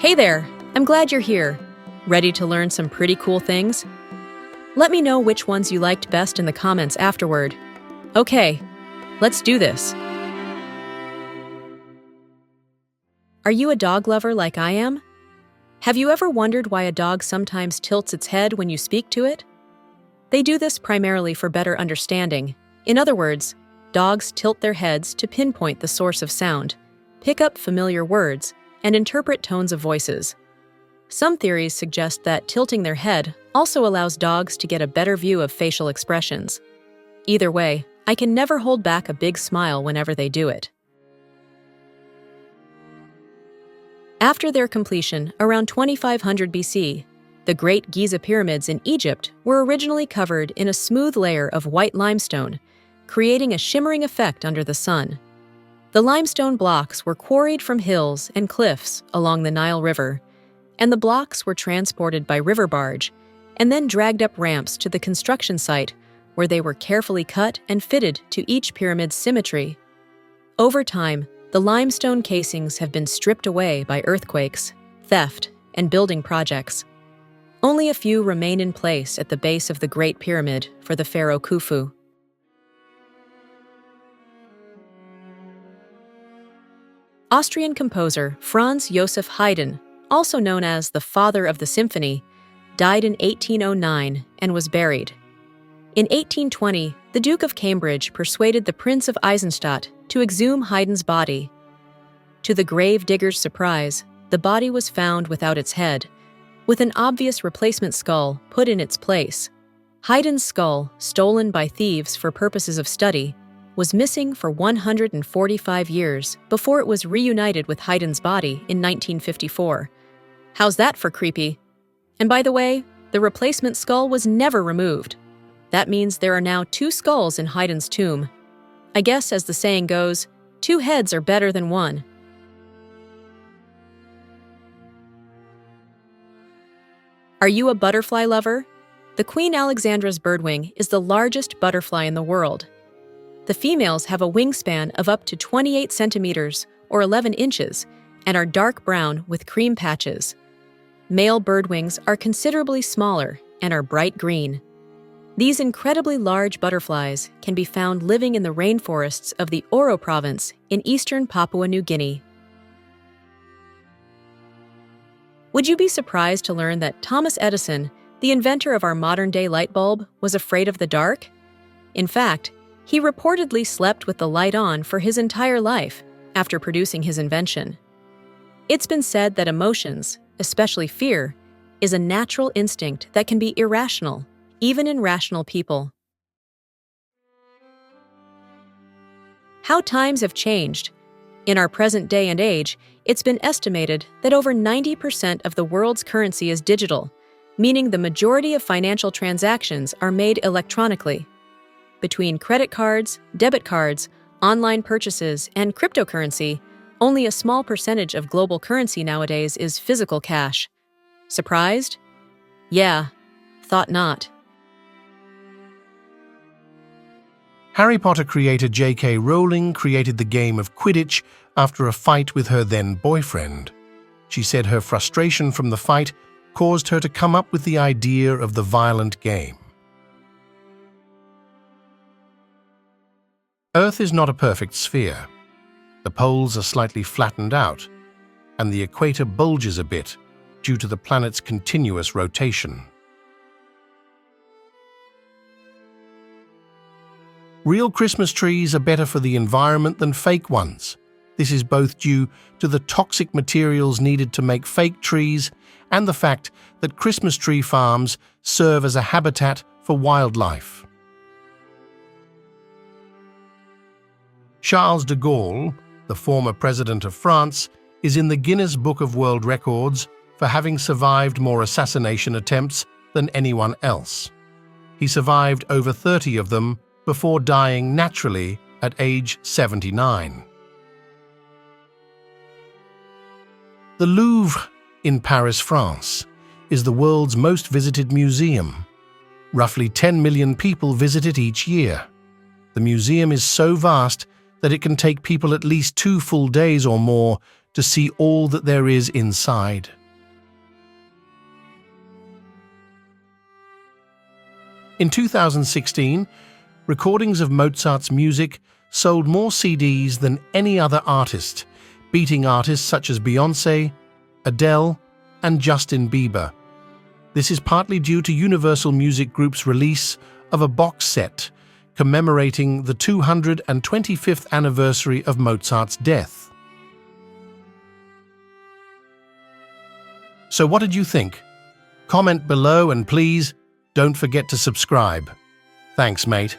Hey there! I'm glad you're here. Ready to learn some pretty cool things? Let me know which ones you liked best in the comments afterward. Okay, let's do this. Are you a dog lover like I am? Have you ever wondered why a dog sometimes tilts its head when you speak to it? They do this primarily for better understanding. In other words, dogs tilt their heads to pinpoint the source of sound, pick up familiar words, and interpret tones of voices. Some theories suggest that tilting their head also allows dogs to get a better view of facial expressions. Either way, I can never hold back a big smile whenever they do it. After their completion, around 2500 BC, the Great Giza Pyramids in Egypt were originally covered in a smooth layer of white limestone, creating a shimmering effect under the sun. The limestone blocks were quarried from hills and cliffs along the Nile River, and the blocks were transported by river barge and then dragged up ramps to the construction site where they were carefully cut and fitted to each pyramid's symmetry. Over time, the limestone casings have been stripped away by earthquakes, theft, and building projects. Only a few remain in place at the base of the Great Pyramid for the pharaoh Khufu. Austrian composer Franz Joseph Haydn, also known as the father of the symphony, died in 1809 and was buried. In 1820, the Duke of Cambridge persuaded the Prince of Eisenstadt to exhume Haydn's body. To the grave digger's surprise, the body was found without its head, with an obvious replacement skull put in its place. Haydn's skull, stolen by thieves for purposes of study, was missing for 145 years before it was reunited with Haydn's body in 1954. How's that for creepy? And by the way, the replacement skull was never removed. That means there are now two skulls in Haydn's tomb. I guess, as the saying goes, two heads are better than one. Are you a butterfly lover? The Queen Alexandra's birdwing is the largest butterfly in the world. The females have a wingspan of up to 28 centimeters or 11 inches and are dark brown with cream patches. Male birdwings are considerably smaller and are bright green. These incredibly large butterflies can be found living in the rainforests of the Oro province in eastern Papua New Guinea. Would you be surprised to learn that Thomas Edison, the inventor of our modern-day light bulb, was afraid of the dark? In fact, he reportedly slept with the light on for his entire life after producing his invention. It's been said that emotions, especially fear, is a natural instinct that can be irrational, even in rational people. How times have changed. In our present day and age, it's been estimated that over 90% of the world's currency is digital, meaning the majority of financial transactions are made electronically. Between credit cards, debit cards, online purchases, and cryptocurrency, only a small percentage of global currency nowadays is physical cash. Surprised? Yeah, thought not. Harry Potter creator J.K. Rowling created the game of Quidditch after a fight with her then-boyfriend. She said her frustration from the fight caused her to come up with the idea of the violent game. Earth is not a perfect sphere. The poles are slightly flattened out, and the equator bulges a bit due to the planet's continuous rotation. Real Christmas trees are better for the environment than fake ones. This is both due to the toxic materials needed to make fake trees and the fact that Christmas tree farms serve as a habitat for wildlife. Charles de Gaulle, the former president of France, is in the Guinness Book of World Records for having survived more assassination attempts than anyone else. He survived over 30 of them before dying naturally at age 79. The Louvre in Paris, France, is the world's most visited museum. Roughly 10 million people visit it each year. The museum is so vast that it can take people at least 2 full days or more to see all that there is inside. In 2016, recordings of Mozart's music sold more CDs than any other artist, beating artists such as Beyoncé, Adele, and Justin Bieber. This is partly due to Universal Music Group's release of a box set commemorating the 225th anniversary of Mozart's death. So what did you think? Comment below and please don't forget to subscribe. Thanks, mate.